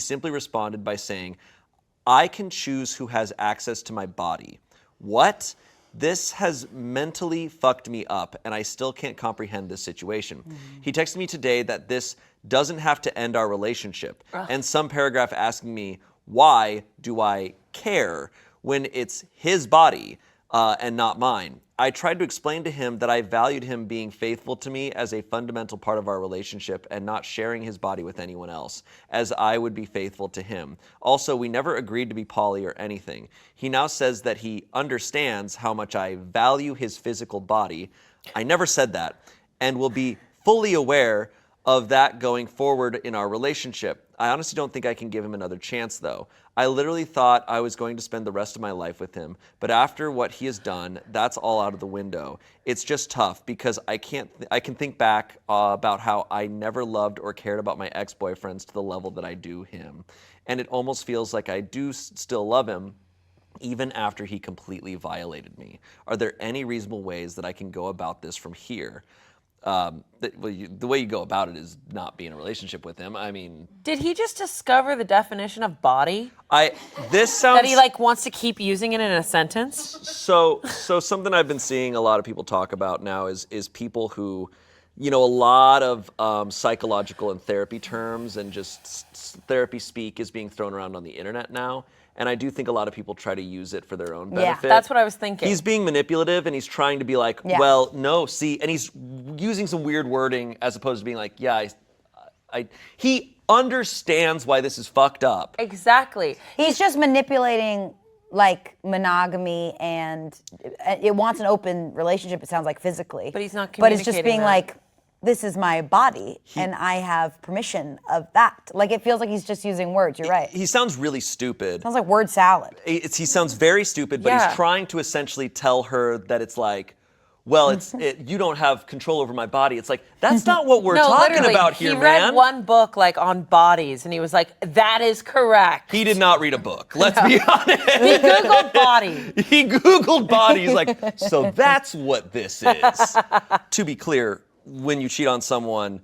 simply responded by saying, I can choose who has access to my body. What? This has mentally fucked me up, and I still can't comprehend this situation. He texted me today that this doesn't have to end our relationship, and some paragraph asking me, why do I care when it's his body and not mine? I tried to explain to him that I valued him being faithful to me as a fundamental part of our relationship and not sharing his body with anyone else, as I would be faithful to him. Also, we never agreed to be poly or anything. He now says that he understands how much I value his physical body. I never said that, and will be fully aware of that going forward in our relationship. I honestly don't think I can give him another chance, though. I literally thought I was going to spend the rest of my life with him, but after what he has done, that's all out of the window. It's just tough because I can think back about how I never loved or cared about my ex-boyfriends to the level that I do him, and it almost feels like I do still love him, even after he completely violated me. Are there any reasonable ways that I can go about this from here? The way you go about it is not be in a relationship with him. I mean, did he just discover the definition of body? This sounds that he like wants to keep using it in a sentence. So something I've been seeing a lot of people talk about now is people who, a lot of psychological and therapy terms and just therapy speak is being thrown around on the internet now. And I do think a lot of people try to use it for their own benefit. Yeah, that's what I was thinking. He's being manipulative and he's trying to be like, well, no, see, and he's using some weird wording as opposed to being like, yeah, he understands why this is fucked up. Exactly. He's just manipulating like monogamy and it wants an open relationship, it sounds like physically. But he's not communicating But it's just being that. like, this is my body, and I have permission of that. Like, it feels like he's just using words, you're right. He sounds really stupid. Sounds like word salad. He sounds very stupid, but he's trying to essentially tell her that it's like, well, you don't have control over my body. It's like, that's not what we're talking about here, man. He read one book like on bodies, and he was like, that is correct. He did not read a book, let's be honest. He Googled body. He Googled body. He's like, so that's what this is. To be clear, when you cheat on someone,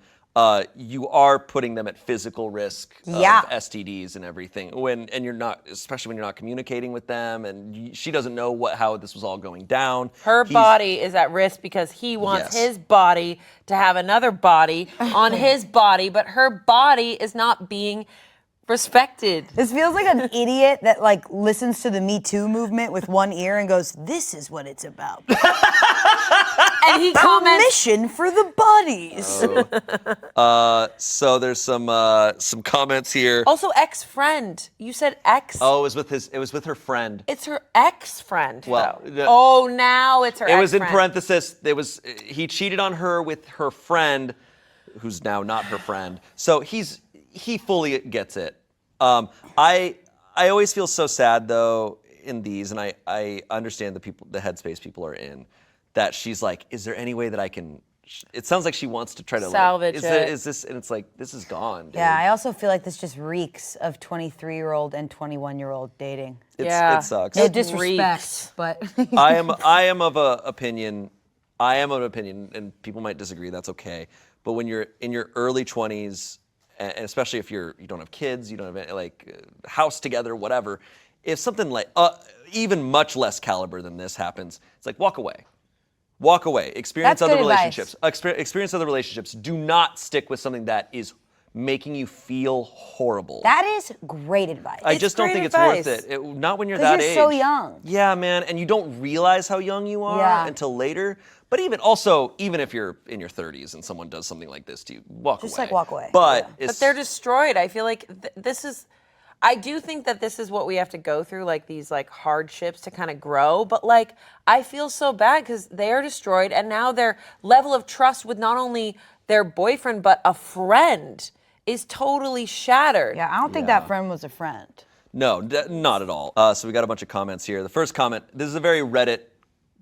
you are putting them at physical risk of STDs and everything. And you're not, especially when you're not communicating with them, and she doesn't know how this was all going down. Her body is at risk because he wants his body to have another body on his body, but her body is not being respected. This feels like an idiot that like listens to the Me Too movement with one ear and goes, this is what it's about. And he comments, permission for the bodies. So there's some comments here. Also, ex-friend. You said ex. Oh, it was with her friend. It's her ex-friend. Well, now it's her ex-friend. It was in parenthesis. He cheated on her with her friend, who's now not her friend. So he fully gets it. I always feel so sad though in these, and I understand the headspace people are in, that she's like, is there any way that I can? It sounds like she wants to try to salvage it. Is this? And it's like, this is gone. Dude. Yeah, I also feel like this just reeks of 23-year-old and 21-year-old dating. It sucks. No disrespect, but I am of an opinion, and people might disagree. That's okay. But when you're in your early 20s, and especially if you don't have kids, you don't have house together, whatever. If something like even much less caliber than this happens, it's like walk away. Walk away. Experience That's other good relationships. Experience other relationships. Do not stick with something that is making you feel horrible. that is great advice. I just don't think it's worth it. Not when you're that age. You're so young. Yeah, man, and you don't realize how young you are until later. But even if you're in your 30s and someone does something like this to you, walk away. Just like walk away. But But they're destroyed. I feel like this is. I do think that this is what we have to go through, like these like hardships to kind of grow. But like, I feel so bad because they are destroyed, and now their level of trust with not only their boyfriend but a friend is totally shattered. Yeah, I don't think that friend was a friend. No, not at all. So we got a bunch of comments here. The first comment, this is a very Reddit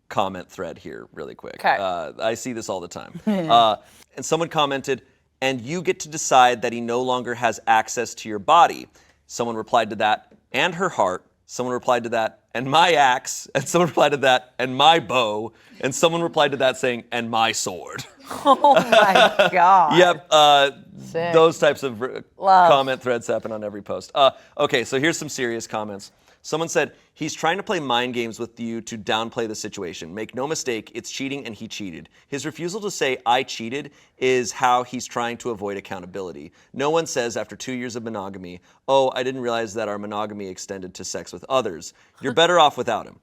comment thread here, really quick. Okay. I see this all the time. And someone commented, and you get to decide that he no longer has access to your body. Someone replied to that, and her heart. Someone replied to that, and my axe. And someone replied to that, and my bow. And someone replied to that saying, and my sword. Oh my God. Yep. those types of comment threads happen on every post. Okay, so here's some serious comments. Someone said, he's trying to play mind games with you to downplay the situation. Make no mistake, it's cheating and he cheated. His refusal to say, I cheated, is how he's trying to avoid accountability. No one says after 2 years of monogamy, oh, I didn't realize that our monogamy extended to sex with others. You're better off without him.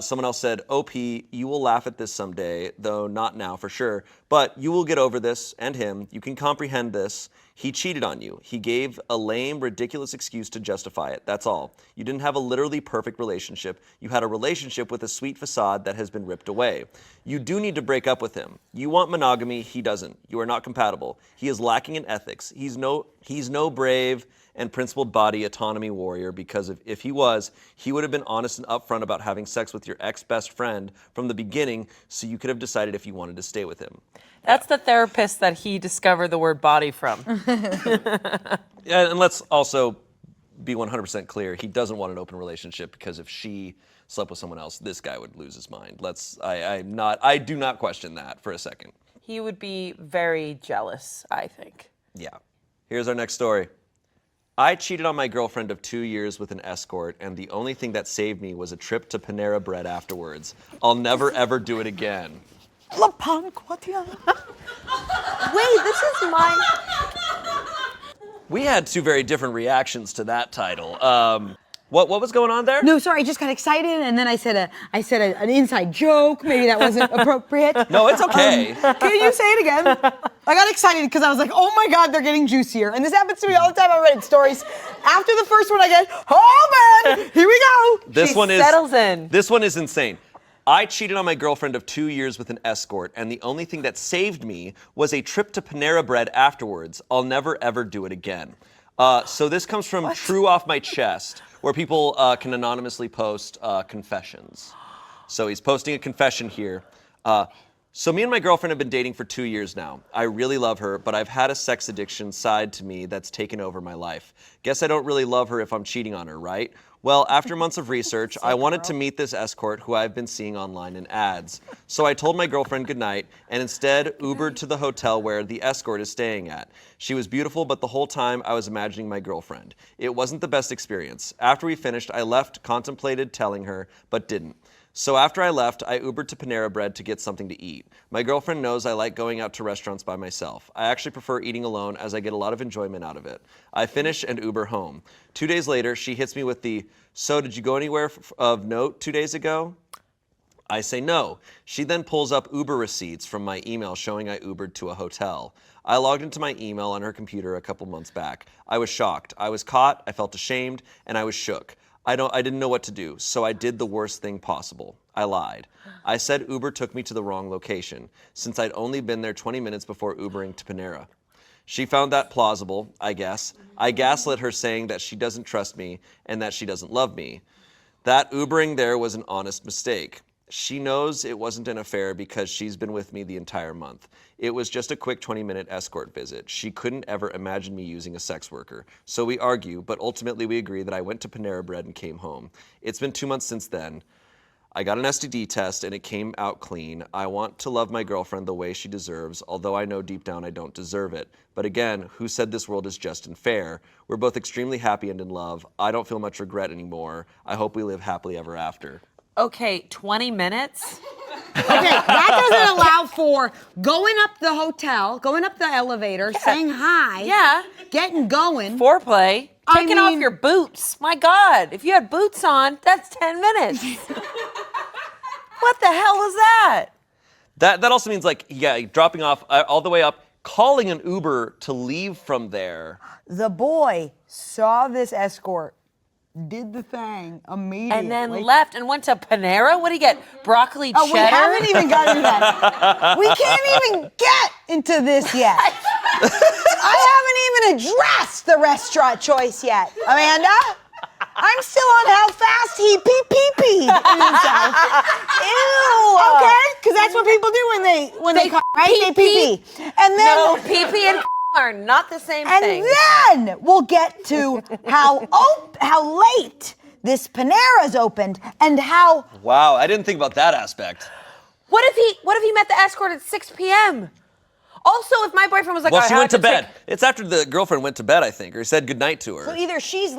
Someone else said, OP, you will laugh at this someday, though not now for sure, but you will get over this and him. You can comprehend this. He cheated on you. He gave a lame, ridiculous excuse to justify it. That's all. You didn't have a literally perfect relationship. You had a relationship with a sweet facade that has been ripped away. You do need to break up with him. You want monogamy. He doesn't. You are not compatible. He is lacking in ethics. He's no brave and principled body autonomy warrior, because if he was, he would have been honest and upfront about having sex with your ex-best friend from the beginning, so you could have decided if you wanted to stay with him. That's the therapist that he discovered the word body from. Yeah, and let's also be 100% clear, he doesn't want an open relationship, because if she slept with someone else, this guy would lose his mind. I do not question that for a second. He would be very jealous, I think. Yeah. Here's our next story. I cheated on my girlfriend of 2 years with an escort, and the only thing that saved me was a trip to Panera Bread afterwards. I'll never, ever do it again. La Panquatia. Wait, this is my... We had two very different reactions to that title. What was going on there? No, sorry, I just got excited, and then I said an inside joke. Maybe that wasn't appropriate. No, it's okay. Can you say it again? I got excited because I was like, oh my God, they're getting juicier. And this happens to me all the time on Reddit stories. After the first one, I get, oh man, here we go. Settles in. This one is insane. I cheated on my girlfriend of 2 years with an escort, and the only thing that saved me was a trip to Panera Bread afterwards. I'll never, ever do it again. So this comes from True Off My Chest, where people can anonymously post confessions. So he's posting a confession here. So me and my girlfriend have been dating for 2 years now. I really love her, but I've had a sex addiction side to me that's taken over my life. Guess I don't really love her if I'm cheating on her, right? Well, after months of research, I wanted to meet this escort who I've been seeing online in ads. So I told my girlfriend goodnight and instead Ubered to the hotel where the escort is staying at. She was beautiful, but the whole time I was imagining my girlfriend. It wasn't the best experience. After we finished, I left, contemplated telling her, but didn't. So after I left, I Ubered to Panera Bread to get something to eat. My girlfriend knows I like going out to restaurants by myself. I actually prefer eating alone as I get a lot of enjoyment out of it. I finish and Uber home. 2 days later, she hits me with the, so did you go anywhere of note 2 days ago? I say no. She then pulls up Uber receipts from my email showing I Ubered to a hotel. I logged into my email on her computer a couple months back. I was shocked. I was caught, I felt ashamed, and I was shook. I didn't know what to do, so I did the worst thing possible. I lied. I said Uber took me to the wrong location, since I'd only been there 20 minutes before Ubering to Panera. She found that plausible, I guess. I gaslit her saying that she doesn't trust me and that she doesn't love me. That Ubering there was an honest mistake. She knows it wasn't an affair because she's been with me the entire month. It was just a quick 20-minute escort visit. She couldn't ever imagine me using a sex worker. So we argue, but ultimately we agree that I went to Panera Bread and came home. It's been 2 months since then. I got an STD test and it came out clean. I want to love my girlfriend the way she deserves, although I know deep down I don't deserve it. But again, who said this world is just and fair? We're both extremely happy and in love. I don't feel much regret anymore. I hope we live happily ever after. Okay, 20 minutes? Okay, that doesn't allow for going up the hotel, going up the elevator, saying hi, Yeah. getting going. Foreplay. I Taking off mean- your boots. My God, if you had boots on, that's 10 minutes. What the hell was that? That also means dropping off all the way up, calling an Uber to leave from there. The boy saw this escort, did the thing immediately. And then left and went to Panera? What do you get? Broccoli cheddar? Oh, we haven't even gotten to that. We can't even get into this yet. I haven't even addressed the restaurant choice yet. Amanda? I'm still on how fast he pee-pee-peed himself. Ew. Okay? Because that's what people do when they come, right? They pee-pee. And then... No, pee-pee and are not the same thing. And then we'll get to how late this Panera's opened and how... Wow, I didn't think about that aspect. What if he met the escort at 6 p.m.? Also, if my boyfriend was like, Well, I she had went to take- bed. It's after the girlfriend went to bed, I think, or said goodnight to her. So either she's